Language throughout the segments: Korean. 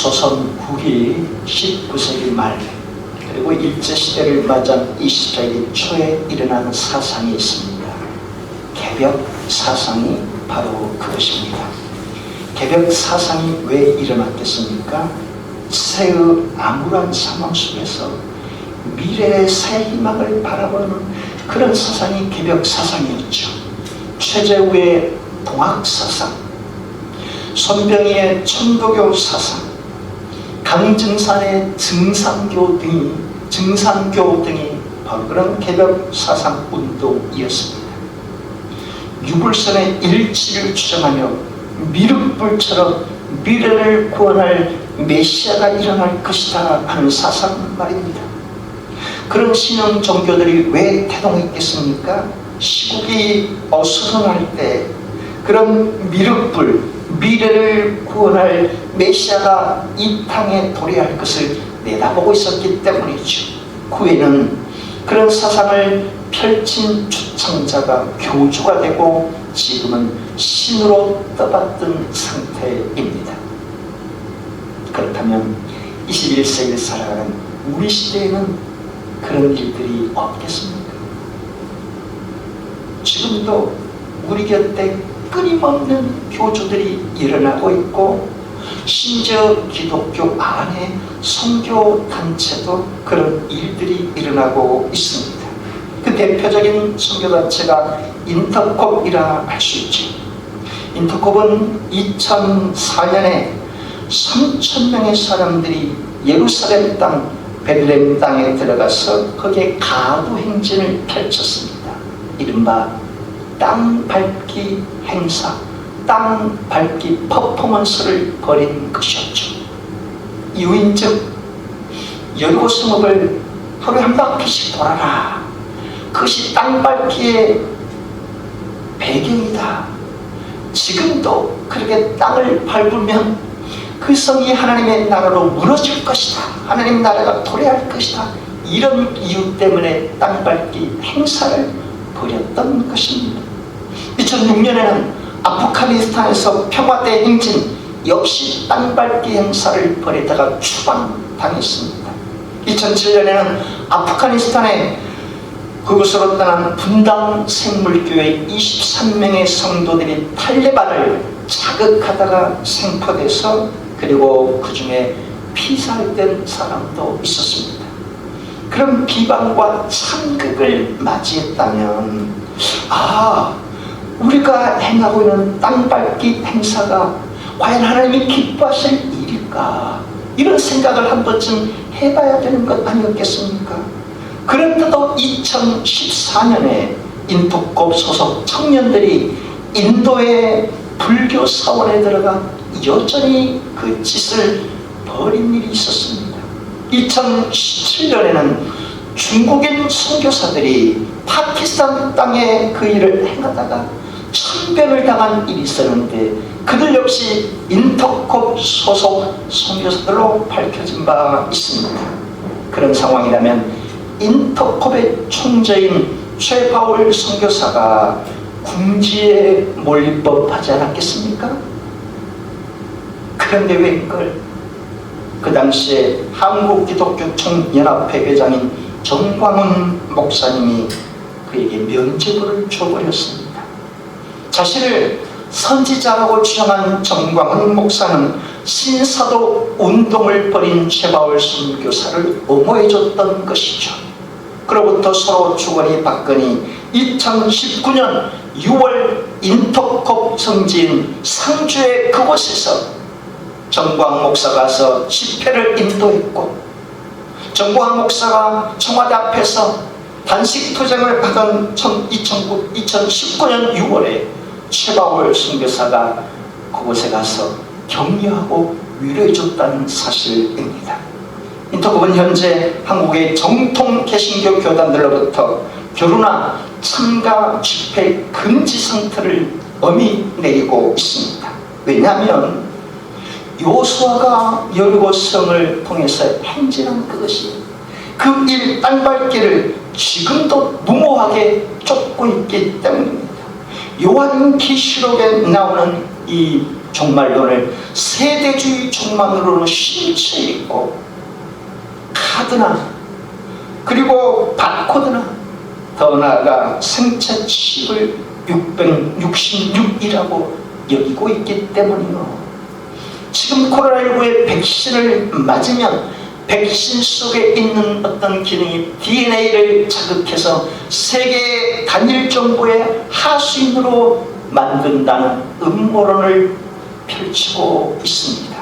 조선 후기 19세기 말 그리고 일제시대를 맞은 20세기 초에 일어나는 사상이 있습니다. 개벽 사상이 바로 그것입니다. 개벽 사상이 왜 일어났겠습니까? 새의 암울한 상황 속에서 미래의 새 희망을 바라보는 그런 사상이 개벽 사상이었죠. 최재우의 동학 사상, 손병희의 천도교 사상, 강증산의 증산교 등이 바로 그런 개벽 사상 운동이었습니다. 유불선의 일치를 주장하며 미륵불처럼 미래를 구원할 메시아가 일어날 것이다 하는 사상 말입니다. 그런 신앙 종교들이 왜 태동했겠습니까? 시국이 어수선할 때 그런 미륵불, 미래를 구원할 메시아가 이 땅에 도래할 것을 내다보고 있었기 때문이죠. 그 후에는 그런 사상을 펼친 주창자가 교주가 되고 지금은 신으로 떠받든 상태입니다. 그렇다면 21세기를 살아가는 우리 시대에는 그런 일들이 없겠습니까? 지금도 우리 곁에 끊임없는 교주들이 일어나고 있고, 심지어 기독교 안에 선교 단체도 그런 일들이 일어나고 있습니다. 그 대표적인 선교 단체가 인터콥이라 할 수 있죠. 인터콥은 2004년에 3,000명의 사람들이 예루살렘 땅 베들레헴 땅에 들어가서 거기에 가두 행진을 펼쳤습니다. 이른바 땅 밟기 행사, 땅 밟기 퍼포먼스를 벌인 것이었죠. 이유인즉 여리고 성읍을 하루에 한 바퀴씩 돌아라. 그것이 땅 밟기의 배경이다. 지금도 그렇게 땅을 밟으면 그 성이 하나님의 나라로 무너질 것이다. 하나님 나라가 도래할 것이다. 이런 이유 때문에 땅 밟기 행사를 벌였던 것입니다. 2006년에는 아프가니스탄에서 평화대 행진 역시 땅 밟기 행사를 벌이다가 추방당했습니다. 2007년에는 아프가니스탄에 그곳으로 떠난 분당 생물교회 23명의 성도들이 탈레반을 자극하다가 생포돼서 그리고 그 중에 피살된 사람도 있었습니다. 그런 비방과 참극을 맞이했다면 우리가 행하고 있는 땅 밟기 행사가 과연 하나님이 기뻐하실 일일까? 이런 생각을 한 번쯤 해봐야 되는 것 아니었겠습니까? 그런데도 2014년에 인터콥 소속 청년들이 인도의 불교 사원에 들어가 여전히 그 짓을 벌인 일이 있었습니다. 2017년에는 중국인 선교사들이 파키스탄 땅에 그 일을 행하다가 참변을 당한 일이 있었는데 그들 역시 인터콥 소속 선교사들로 밝혀진 바 있습니다. 그런 상황이라면 인터콥의 총재인 최바울 선교사가 궁지에 몰릴 법하지 않았겠습니까? 그런데 왜 그걸 그 당시에 한국기독교총연합회 회장인 정광훈 목사님이 그에게 면죄부를 줘버렸습니다. 자신을 선지자라고 주장한 정광훈 목사는 신사도 운동을 벌인 최바울 선교사를 옹호해줬던 것이죠. 그로부터 서로 주거니 받거니 2019년 6월 인터콥 성지인 상주의 그곳에서 정광 목사가 가서 집회를 인도했고, 정광 목사가 청와대 앞에서 단식 투쟁을 하던 2019년 6월에 최바울 선교사가 그곳에 가서 격려하고 위로해줬다는 사실입니다. 인터콥은 현재 한국의 정통 개신교 교단들로부터 교류나 참가 집회 금지 상태를 엄히 내리고 있습니다. 왜냐하면 요수아가 여리고 성을 통해서 행진한 그것이 그 일 땅 밟기를 지금도 무모하게 쫓고 있기 때문입니다. 요한계시록에 나오는 이 종말론을 세대주의 종말론으로 심취해 있고, 카드나 그리고 바코드나 더 나아가 생체 칩을 666이라고 여기고 있기 때문이요. 지금 코로나19의 백신을 맞으면 백신 속에 있는 어떤 기능이 DNA를 자극해서 세계 단일 정보의 하수인으로 만든다는 음모론을 펼치고 있습니다.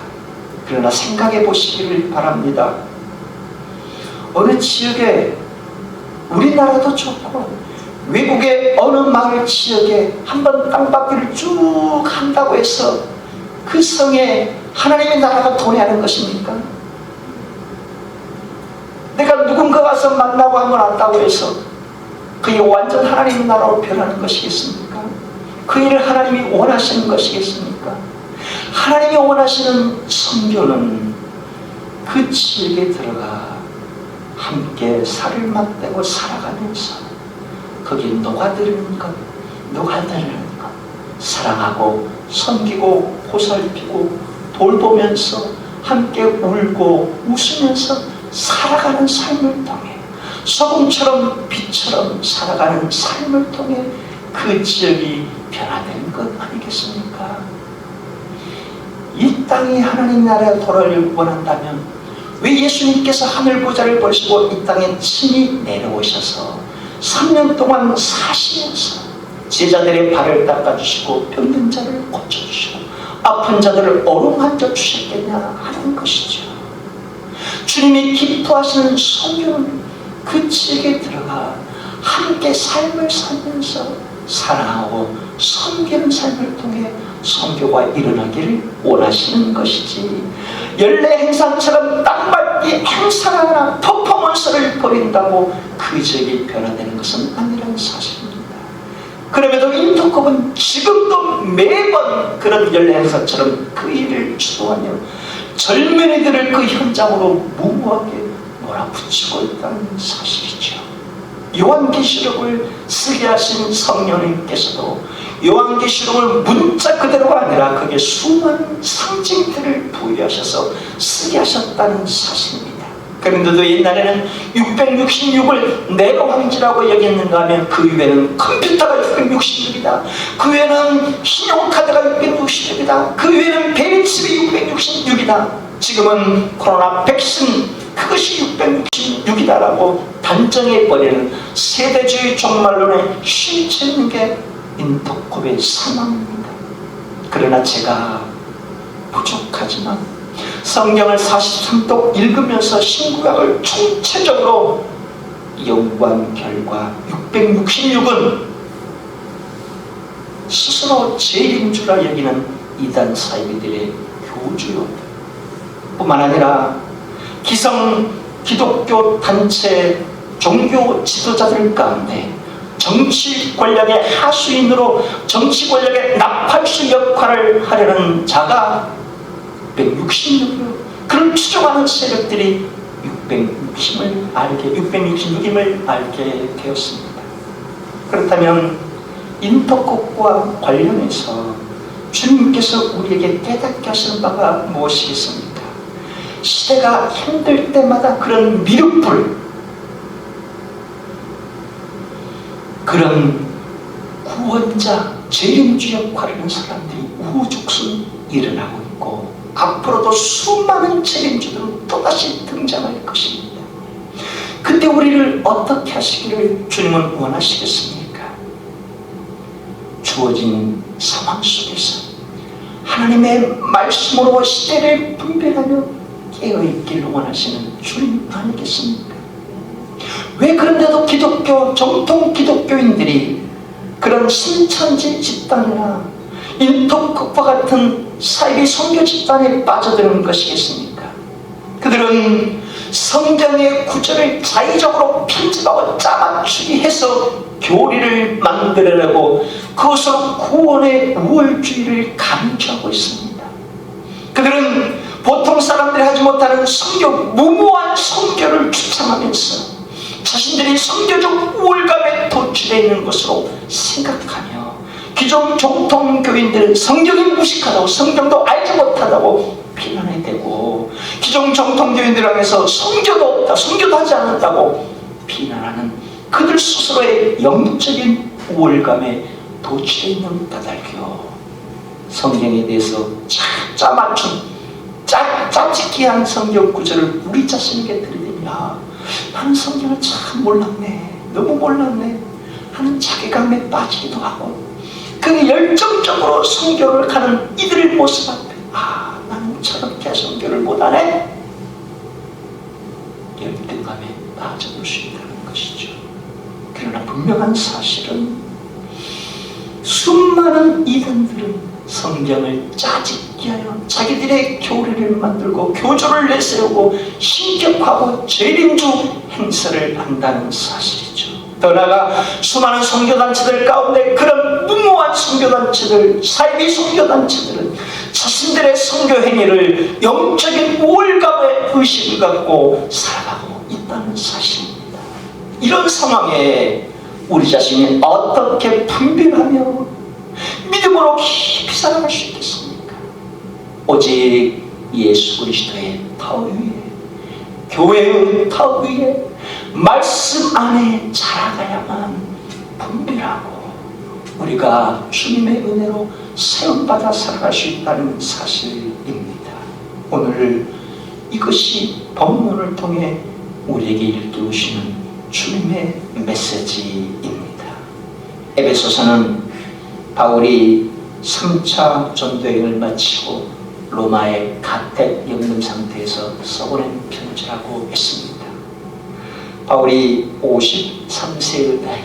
그러나 생각해 보시기를 바랍니다. 어느 지역에, 우리나라도 좋고 외국의 어느 마을 지역에 한번 땅바퀴를 쭉 한다고 해서 그 성에 하나님의 나라가 도래하는 것입니까? 내가 누군가 와서 만나고 한번 왔다고 해서 그게 완전 하나님의 나라로 변하는 것이겠습니까? 그 일을 하나님이 원하시는 것이겠습니까? 하나님이 원하시는 선교는 그 지역에 들어가 함께 살을 맞대고 살아가면서 거기 녹아드는 것, 사랑하고 섬기고 보살피고 돌보면서 함께 울고 웃으면서 살아가는 삶을 통해, 소금처럼 빛처럼 살아가는 삶을 통해 그 지역이 변화되는 것 아니겠습니까? 이 땅이 하나님 나라에 돌아오길 원한다면 왜 예수님께서 하늘 보좌를 버리시고 이 땅에 친히 내려오셔서 3년 동안 사시면서 제자들의 발을 닦아주시고 병든 자를 고쳐주시고 아픈 자들을 어루만져 주셨겠냐 하는 것이죠. 주님이 기뻐하시는 선교는 그 지역에 들어가 함께 삶을 살면서 사랑하고 섬기는 삶을 통해 선교가 일어나기를 원하시는 것이지, 연례 행사처럼 땅밟기 행사하거나 퍼포먼스를 벌인다고 그 지역이 변화되는 것은 아니라는 사실입니다. 그럼에도 인터컵은 지금도 매번 그런 연례 행사처럼 그 일을 주도하며 젊은이들을 그 현장으로 무모하게 몰아붙이고 있다는 사실이죠. 요한계시록을 쓰게 하신 성령님께서도 요한계시록을 문자 그대로가 아니라 거기에 수많은 상징들을 부여하셔서 쓰게 하셨다는 사실입니다. 그런데도 옛날에는 666을 내로황지라고 여겼는가 하면 그 위에는 컴퓨터가 666이다, 그 위에는 신용카드가 666이다, 그 위에는 베리칩이 666이다. 지금은 코로나 백신 그것이 666이다라고 단정해버리는 세대주의 종말론에 심취해 있는 게 인터컵의 상황입니다. 그러나 제가 부족하지만 성경을 43독 읽으면서 신구약을 총체적으로 연구한 결과 666은 스스로 죄인 줄라 여기는 이단 사이비들의 교주요 뿐만 아니라 기성 기독교 단체 종교 지도자들 가운데 정치 권력의 하수인으로 정치 권력의 나팔수 역할을 하려는 자가 666이요. 그를 추종하는 세력들이 666임을 알게 되었습니다. 그렇다면 인터컵과 관련해서 주님께서 우리에게 깨닫게 하시는 바가 무엇이겠습니까? 시대가 힘들 때마다 그런 미륵불, 그런 구원자, 재림주 역할을 하는 사람들이 우후죽순 일어나고 있고 앞으로도 수많은 재림주들은 또다시 등장할 것입니다. 그때 우리를 어떻게 하시기를 주님은 원하시겠습니까? 주어진 상황 속에서 하나님의 말씀으로 시대를 분별하며 깨어있기를 원하시는 주님 아니겠습니까? 왜 그런데도 기독교, 정통 기독교인들이 그런 신천지 집단이나 인터컵과 같은 사이비 선교 집단에 빠져드는 것이겠습니까? 그들은 성경의 구절을 자의적으로 편집하고 짜맞추기 해서 교리를 만들어내고 그것으로 구원의 우월주의를 강조하고 있습니다. 그들은 보통 사람들이 하지 못하는 무모한 선교를 주창하면서 자신들이 선교적 우월감에 도취되어 있는 것으로 생각하며 기존 정통교인들은 성경이 무식하다고, 성경도 알지 못하다고 비난이 되고, 기존 정통교인들 향해서 성교도 없다, 성교도 하지 않는다고 비난하는 그들 스스로의 영적인 우월감에 도취되어 있는 까닭이요, 성경에 대해서 짜맞춘 짜집기한 성경 구절을 우리 자신에게 들이대냐, 나는 성경을 참 몰랐네, 너무 몰랐네 하는 자괴감에 빠지기도 하고, 그 열정적으로 성경을 가는 이들의 모습 앞에 나는 저렇게 성경을 못하네, 열등감에 빠져들 수 있다는 것이죠. 그러나 분명한 사실은 수많은 이단들은 성경을 짜집기 하여 자기들의 교리를 만들고 교조를 내세우고 신격화하고 재림주 행사를 한다는 사실이죠. 더 나아가 수많은 선교단체들 가운데 그런 무모한 선교단체들, 사이비 선교단체들은 자신들의 선교 행위를 영적인 우월감에 의식을 갖고 살아가고 있다는 사실입니다. 이런 상황에 우리 자신이 어떻게 분별하며 믿음으로 깊이 살아갈 수 있겠습니까? 오직 예수 그리스도의 터 위에, 교회의 터 위에, 말씀 안에 자라가야만 분별하고 우리가 주님의 은혜로 세움받아 살아갈 수 있다는 사실입니다. 오늘 이것이 본문을 통해 우리에게 일깨우시는 주님의 메시지입니다. 에베소서는 바울이 3차 전도여행을 마치고 로마의 가택 연금 상태에서 써보낸 편지라고 했습니다. 바울이 53세의 나이,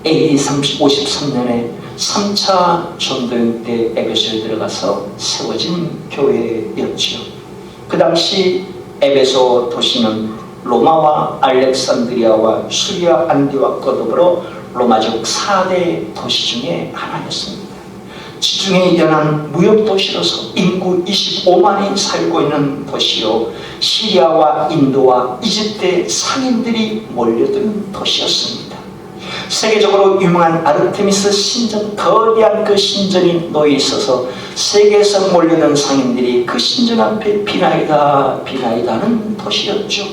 AD 53년에 3차 전도여행 때 에베소에 들어가서 세워진 교회였지요. 그 당시 에베소 도시는 로마와 알렉산드리아와 수리아 안디옥과 더불어 로마적 4대 도시 중에 하나였습니다. 지중해 연안 무역도시로서 인구 25만이 살고 있는 도시요, 시리아와 인도와 이집트의 상인들이 몰려드는 도시였습니다. 세계적으로 유명한 아르테미스 신전, 거대한 그 신전이 놓여 있어서 세계에서 몰려든 상인들이 그 신전 앞에 비나이다 비나이다 하는 도시였죠.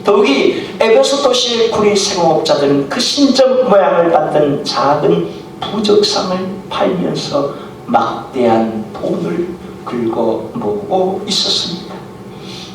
더욱이 에베소 도시의 구리 생업자들은 그 신전 모양을 받던 작은 부적상을 팔면서 막대한 돈을 긁어 모으고 있었습니다.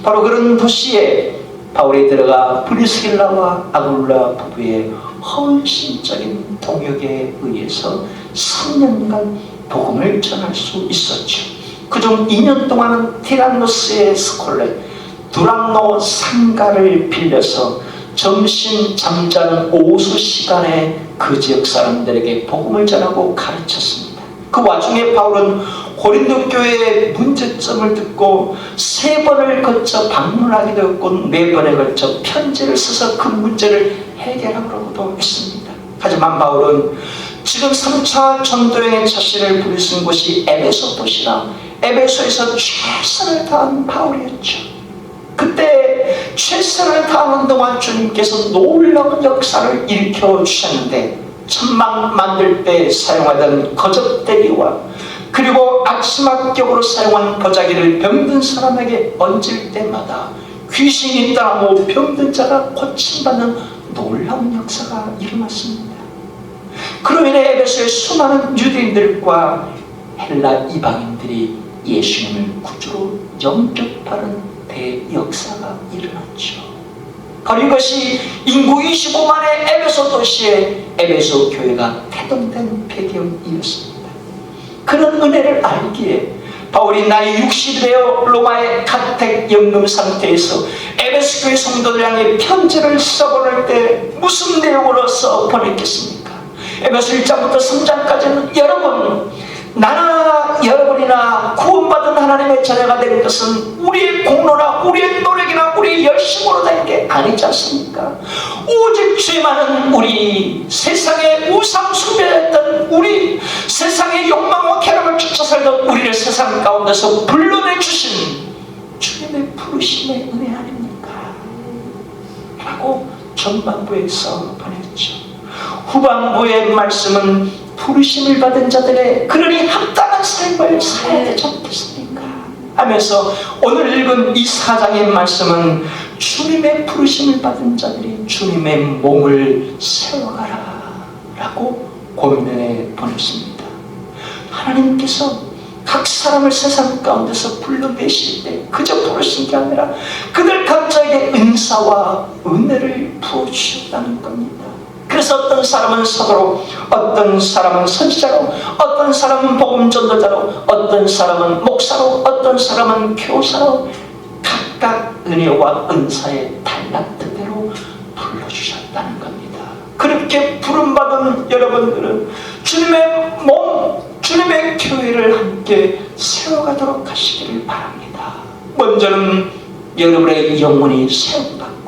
바로 그런 도시에 바울이 들어가 브리스길라와 아굴라 부부의 헌신적인 동역에 의해서 3년간 복음을 전할 수 있었죠. 그중 2년 동안은 티라노스의 스콜레 두랑노 상가를 빌려서 점심 잠자는 오후 시간에 그 지역 사람들에게 복음을 전하고 가르쳤습니다. 그 와중에 바울은 고린도 교회의 문제점을 듣고 3번을 거쳐 방문하기도 했고 4번에 걸쳐 편지를 써서 그 문제를 해결하려고도 했습니다. 하지만 바울은 지금 3차 전도여행의 자신을 부르신 곳이 에베소 도시라 에베소에서 최선을 다한 바울이었죠. 그때 최선을 다하는 동안 주님께서 놀라운 역사를 일으켜 주셨는데, 천막 만들 때 사용하던 거적대기와 그리고 악시막격으로 사용한 보자기를 병든 사람에게 얹을 때마다 귀신이 떠나고 병든 자가 고침받는 놀라운 역사가 일어났습니다. 그로 인해 에베소의 수많은 유대인들과 헬라 이방인들이 예수님을 구주로 영접하는 대역사가 일어났죠. 바로 이것이 인구 25만의 에베소 도시의 에베소 교회가 태동된 배경이었습니다. 그런 은혜를 알기에 바울이 나이 60이 되어 로마의 가택 연금 상태에서 에베소 교회 성도들 향해 편지를 써보낼 때 무슨 내용으로 써보냈겠습니까? 에베소 1장부터 3장까지는 여러분, 나나 여러분이나 구원받은 하나님의 자녀가 된 것은 우리의 공로나 우리의 노력이나 우리의 열심으로 된 게 아니지 않습니까? 오직 죄 많은 우리, 세상의 우상 숭배했던 우리, 세상의 욕망과 쾌락을 쫓아 살던 우리를 세상 가운데서 불러내주신 주님의 부르심의 은혜 아닙니까? 라고 전반부에서 보냈죠. 후반부의 말씀은 부르심을 받은 자들의 그러니 합당한 삶을 살아야 되지 않겠습니까? 하면서 오늘 읽은 이 4장의 말씀은 주님의 부르심을 받은 자들이 주님의 몸을 세워가라 라고 권면해 보냈습니다. 하나님께서 각 사람을 세상 가운데서 불러내실 때 그저 부르신 게 아니라 그들 각자에게 은사와 은혜를 부어주셨다는 겁니다. 그래서 어떤 사람은 사도로, 어떤 사람은 선지자로, 어떤 사람은 복음 전도자로, 어떤 사람은 목사로, 어떤 사람은 교사로 각각 은혜와 은사의 달란트대로 불러주셨다는 겁니다. 그렇게 부름받은 여러분들은 주님의 몸, 주님의 교회를 함께 세워가도록 하시기를 바랍니다. 먼저는 여러분의 영혼이 세움받고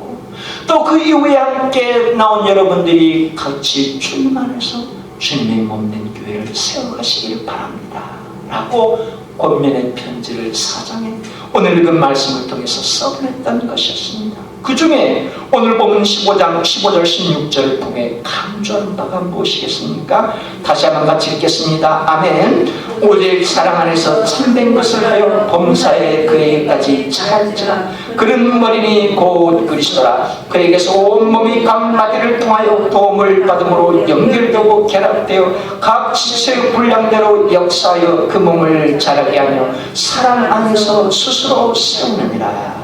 또 그 이후에 함께 나온 여러분들이 같이 주님 안에서 주님의 몸된 교회를 세워가시길 바랍니다 라고 권면의 편지를 4장에 오늘 읽은 말씀을 통해서 써보냈다는 것이었습니다. 그 중에 오늘 보면 15장 15절 16절을 통해 강조하는 바가 무엇이겠습니까? 다시 한번 같이 읽겠습니다. 아멘. 오직 사랑 안에서 참된 것을 하여 범사에 그에게까지 차지라. 그는 머리니 곧 그리스도라. 그에게서 온몸이 각 마디를 통하여 도움을 받음으로 연결되고 결합되어 각 지체의 분량대로 역사하여 그 몸을 자라게 하며 사랑 안에서 스스로 세우느니라.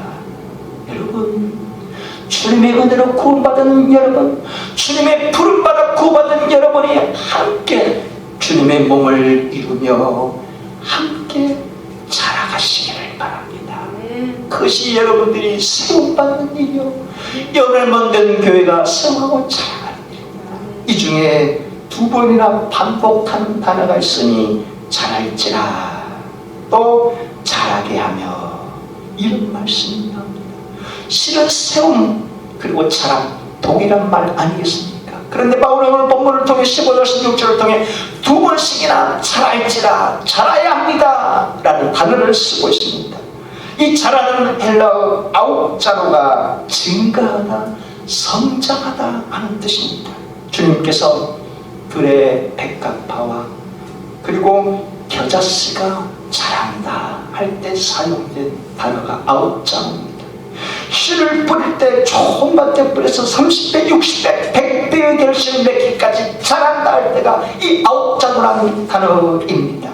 여러분, 주님의 은혜로 구원받은 여러분, 주님의 부름받아 구원받은 여러분이 함께 주님의 몸을 이루며 함께 자라가시기를 바랍니다. 그것이 여러분들이 세움받는 일이요, 열을 만든 교회가 세움하고 자라가는 일입니다. 이 중에 2번이나 반복하는 단어가 있으니 자랄지라, 또 자라게 하며, 이런 말씀이 나옵니다. 실은 세움 그리고 자람 동일한 말 아니겠습니까? 그런데 바울은 오늘 본문을 통해 15절 16절을 통해 2번씩이나 자랄지라, 자라야 합니다 라는 단어를 쓰고 있습니다. 이 자라는 헬라어 아웃자로가 증가하다, 성장하다 하는 뜻입니다. 주님께서 들의 백합화와 그리고 겨자씨가 자란다 할 때 사용된 단어가 아웃자로입니다. 씨를 뿌릴 때 좋은 밭에 뿌려서 30배, 60배, 100배의 결실을 맺기까지 자란다 할 때가 이 아웃자로라는 단어입니다.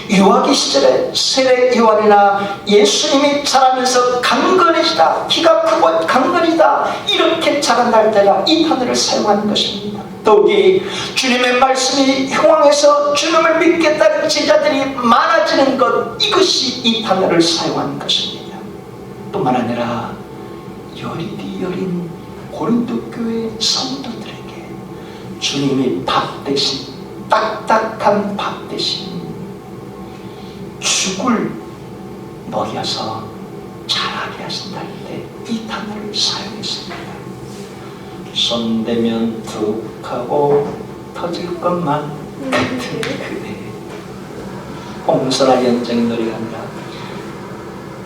유아기 시절에 세례 요한이나 예수님이 자라면서 강건해지다, 키가 크고 강건이다 이렇게 자란다 할 때가 이 단어를 사용하는 것입니다. 더욱이 주님의 말씀이 형황에서 주님을 믿겠다는 제자들이 많아지는 것, 이것이 이 단어를 사용하는 것입니다. 뿐만 아니라 여리디 여린 고린도 교회 성도들에게 주님이 밥 대신, 딱딱한 밥 대신 죽을 먹여서 자라게 하신다 할 때 이 단어를 사용했습니다. 손대면 툭 하고 터질 것만 같은 그대. 홍선아 연쟁놀이가 아니라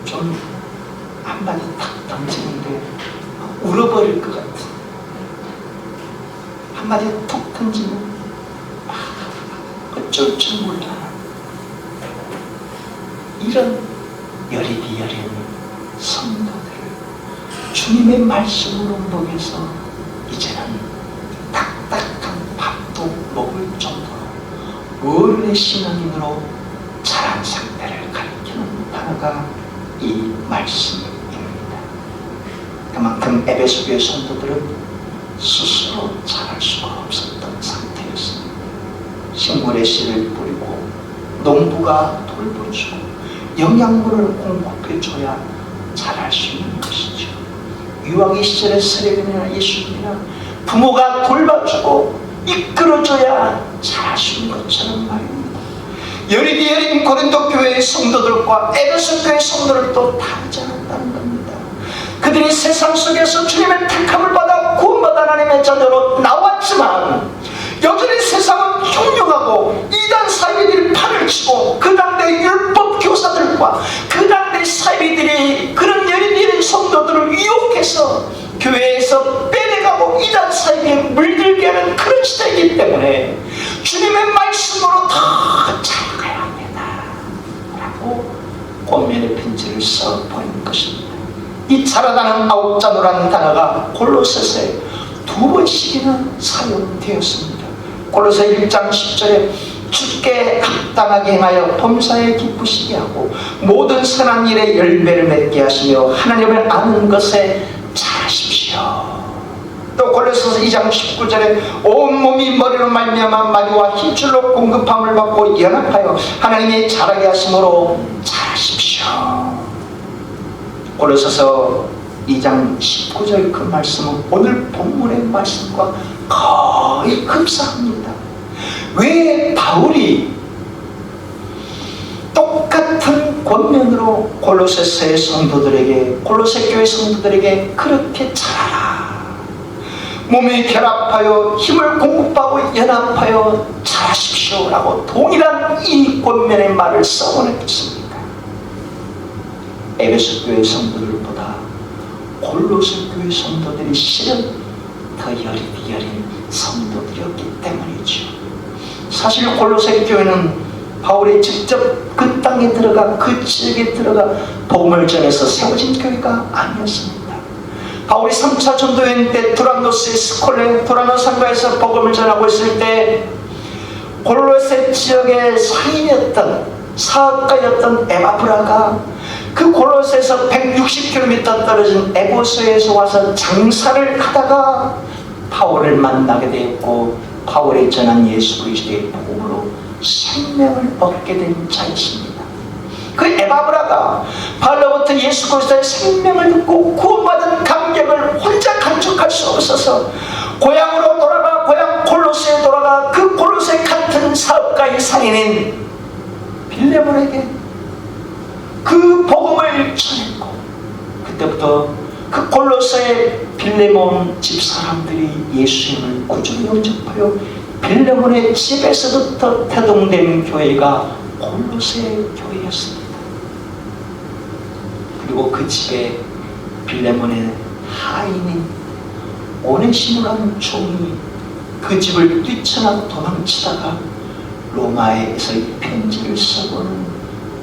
좀 한마디 탁 던지는데 울어버릴 것 같은, 한마디 툭 던지면 어쩔 줄 몰라, 이런 여리디 여린 성도들을 주님의 말씀으로 먹여서 이제는 딱딱한 밥도 먹을 정도로 어른의 신앙인으로 자란 상태를 가리키는 단어가 이 말씀입니다. 그만큼 에베소 교회 성도들은 스스로 자랄 수가 없었던 상태였습니다. 식물의 씨를 뿌리고 농부가 돌보주고 영양분을 공급해줘야 자랄 수 있는 것이죠. 유아기 시절의 세례견이나 예수님이나 부모가 돌봐주고 이끌어줘야 자랄 수 있는 것처럼 말입니다. 여리디 여린 고린도 교회의 성도들과 에베소 교회의 성도를 또 다르지 않았다는 겁니다. 그들이 세상 속에서 주님의 택함을 받아 구원받아 하나님의 자녀로 나왔지만 여전히 세상은 흉흉하고 이단 사이비들이 판을 치고 그 당대 율법 교사들과 그 당대 사이비들이 그런 여린 성도들을 유혹해서 교회에서 빼내가고 이단 사이비에 물들게 하는 그런 시대이기 때문에 주님의 말씀 말씀으로 더 자라가야 합니다 라고 권면의 편지를 써버린 것입니다. 이 자라다는 9자노라는 단어가 골로새서에 2번씩이나 사용되었습니다. 골로새 1장 10절에 주께 합당하게 행하여 범사에 기쁘시게 하고 모든 선한 일에 열매를 맺게 하시며 하나님을 아는 것에 잘하십시오. 또 골로새서 2장 19절에 온몸이 머리로 말미암아 마리와 힘줄로 공급함을 받고 연합하여 하나님의 자라게 하심으로 잘하십시오. 골로새서 2장 19절 그 말씀은 오늘 본문의 말씀과 거의 흡사합니다. 왜 바울이 똑같은 권면으로 골로새서의 성도들에게, 골로새 교회 성도들에게 그렇게 자라라, 몸에 결합하여 힘을 공급하고 연합하여 자라십시오 라고 동일한 이 권면의 말을 써보냈겠습니까? 에베소 교회 성도들보다 골로새 교회 성도들이 실은 더 여린 성도들이었기 때문이죠. 사실 골로새 교회는 바울이 직접 그 땅에 들어가 그 지역에 들어가 복음을 전해서 세워진 교회가 아니었습니다. 바울이 3차 전도여행 때 두란노스의 스콜레 도라노 상가에서 복음을 전하고 있을 때 골로새 지역의 상인이었던 사업가였던 에바브라가 그 골로새에서 160km 떨어진 에베소에서 와서 장사를 하다가 바울을 만나게 되었고 바울이 전한 예수 그리스도의 복음으로 생명을 얻게 된 자였습니다. 그 에바브라가 바울로부터 예수 그리스도의 생명을 듣고 구원받은 감격을 혼자 간직할 수 없어서 고향으로 돌아가 고향 골로새에 돌아가 그 골로새 같은 사업가의 상인인 빌레몬에게 그 복음을 전했고 그때부터 그 골로새 빌레몬 집 사람들이 예수님을 구주로 영접하여 빌레몬의 집에서부터 태동된 교회가 골로새 교회였습니다. 그리고 그 집에 빌레몬의 하인인 오네시모라는 종이 그 집을 뛰쳐나고 도망치다가 로마에서 이 편지를 써보는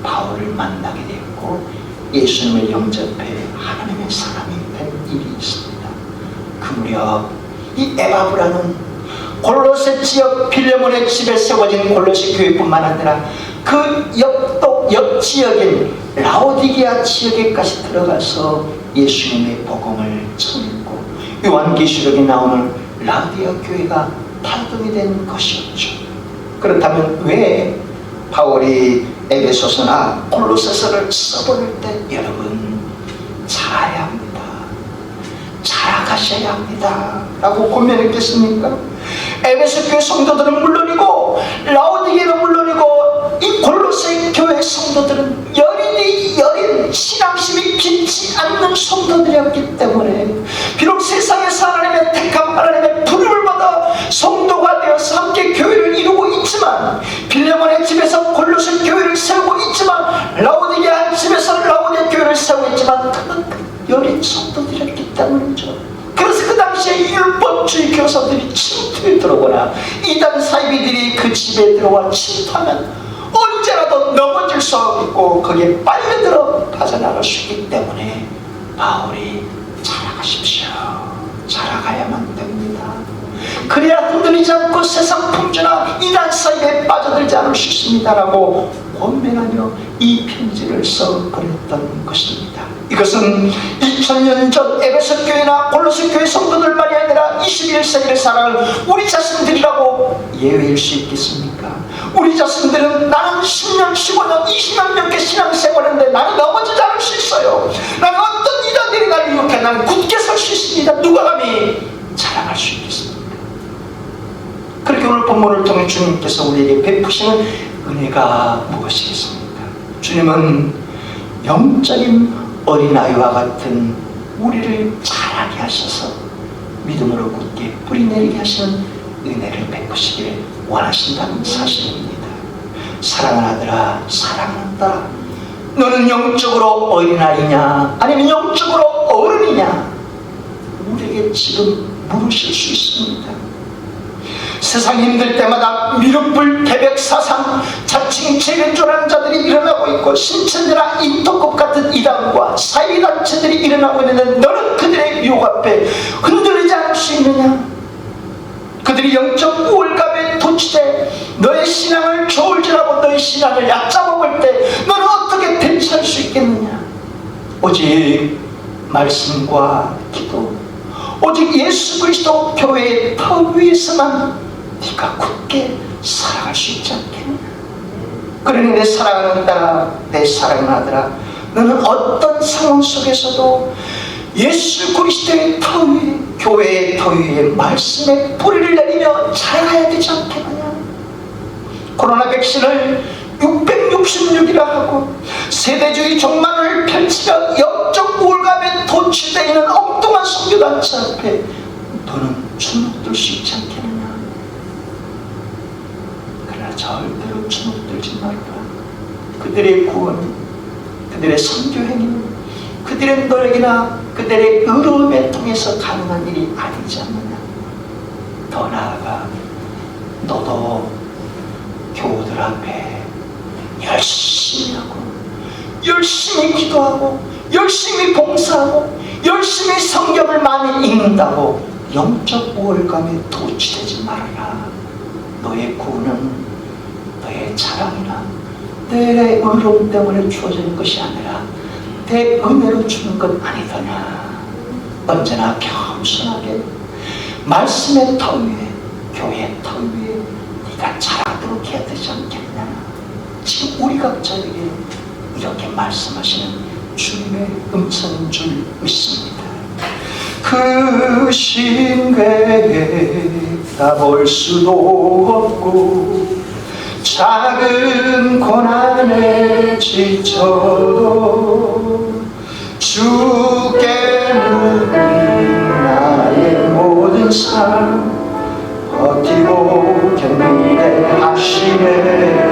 바울을 만나게 되었고 예수님을 영접해 하나님의 사람이 된 일이 있습니다. 그 무렵 이 에바브라는 골로새 지역 빌레몬의 집에 세워진 골로새 교회뿐만 아니라 그 옆 지역인 라오디게아 지역에까지 들어가서 예수님의 복음을 전했고 요한계시록에 나오는 라오디게아 교회가 파동이 된 것이었죠. 그렇다면 왜 바울이 에베소서나 골로새서를 써버릴 때 여러분 자라야 합니다, 자라가셔야 합니다 라고 권면했겠습니까? 에베소 교회 성도들은 물론이고 라오디게는 물론이고 이 골로새 교회 성도들은 여린 신앙심이 깊지 않는 성도들이었기 때문에 비록 세상에서 하나님의 택함 하나님의 부름을 받아 성도가 되어서 함께 교회를 이루고 있지만 빌레몬의 집에서 골로새 교회를 세우고 있지만 라오디게아 집에서 라오디게아 교회를 세우고 있지만 그는 여린 성도들이었기 때문이죠. 그래서 그 당시에 율법주의 교사들이 침투에 들어오거나 이단 사이비들이 그 집에 들어와 침투하면 언제라도 넘어질 수 있고 거기에 빨려들어 빠져나갈 수 있기 때문에 바울이 자라가십시오, 자라가야만 됩니다. 그래야 흔들리지 않고 세상 풍조나 이단 사이에 빠져들지 않을 수 있습니다 라고 권면하며 이 편지를 써버렸던 것입니다. 이것은 2000년 전 에베소 교회나 골로새 교회 성도들만이 아니라 21세기를 살아가는 우리 자신들이라고 예외일 수 있겠습니까? 우리 자신들은 나는 10년, 15년, 20년 넘게 신앙생활했는데 나는 넘어지지 않을 수 있어요. 나는 어떤 이단들이 나를 유혹해 나는 굳게 설 수 있습니다. 누가 감히 자랑할 수 있겠습니까? 그렇게 오늘 본문을 통해 주님께서 우리에게 베푸시는 은혜가 무엇이겠습니까? 주님은 영적인 어린아이와 같은 우리를 자라게 하셔서 믿음으로 굳게 뿌리내리게 하시는 은혜를 베푸시길 원하신다는 사실입니다. 사랑하는 아들아, 사랑하는 딸아, 너는 영적으로 어린아이냐 아니면 영적으로 어른이냐 우리에게 지금 물으실 수 있습니다. 세상 힘들 때마다 미륵불 태백사상 자칭 재건조라는 자들이 일어나고 있고, 신천지나 인터컵 같은 이단과 사회단체들이 일어나고 있는데 너는 그들의 유혹 앞에 흔들리지 않을 수 있느냐? 그들이 영적 우월감에 도취돼 너의 신앙을 저울질하고 너의 신앙을 얕잡아볼 때 너는 어떻게 대처할 수 있겠느냐? 오직 말씀과 기도, 오직 예수 그리스도 교회의 터 위에서만 네가 굳게 살아갈 수 있지 않겠느냐? 그러니 내 사랑하는 딸아, 내 사랑하는 아들아, 너는 어떤 상황 속에서도 예수 그리스도의 터 위에, 교회의 터 위에 말씀의 뿌리를 내리며 자라야 되지 않겠느냐? 코로나 백신을 666이라 하고 세대주의 종말을 펼치며 영적 우월감에 도취되어 있는 엉뚱한 선교단체 앞에 너는 주눅들 수 있지 않겠느냐? 그러나 절대로 주눅들지 말아라. 그들의 구원, 그들의 선교 행위는 그들의 노력이나 그들의 의로움에 통해서 가능한 일이 아니지 않느냐? 더 나아가 너도 교우들 앞에 열심히 하고, 열심히 기도하고, 열심히 봉사하고, 열심히 성경을 많이 읽는다고 영적 우월감에 도취되지 말아라. 너의 구원은 너의 자랑이나 너의 의로움 때문에 주어지는 것이 아니라 내 은혜로 주는 것 아니더냐? 언제나 겸손하게 말씀의 터 위에, 교회의 터 위에 네가 자라도록 해야 되지 않겠냐? 지금 우리 각자에게 이렇게 말씀하시는 주님의 음성인 줄 믿습니다. 그 신궤에 다 볼 수도 없고 작은 고난에 지쳐도 주께 묻는 나의 모든 삶 버티고 견디게 하시네.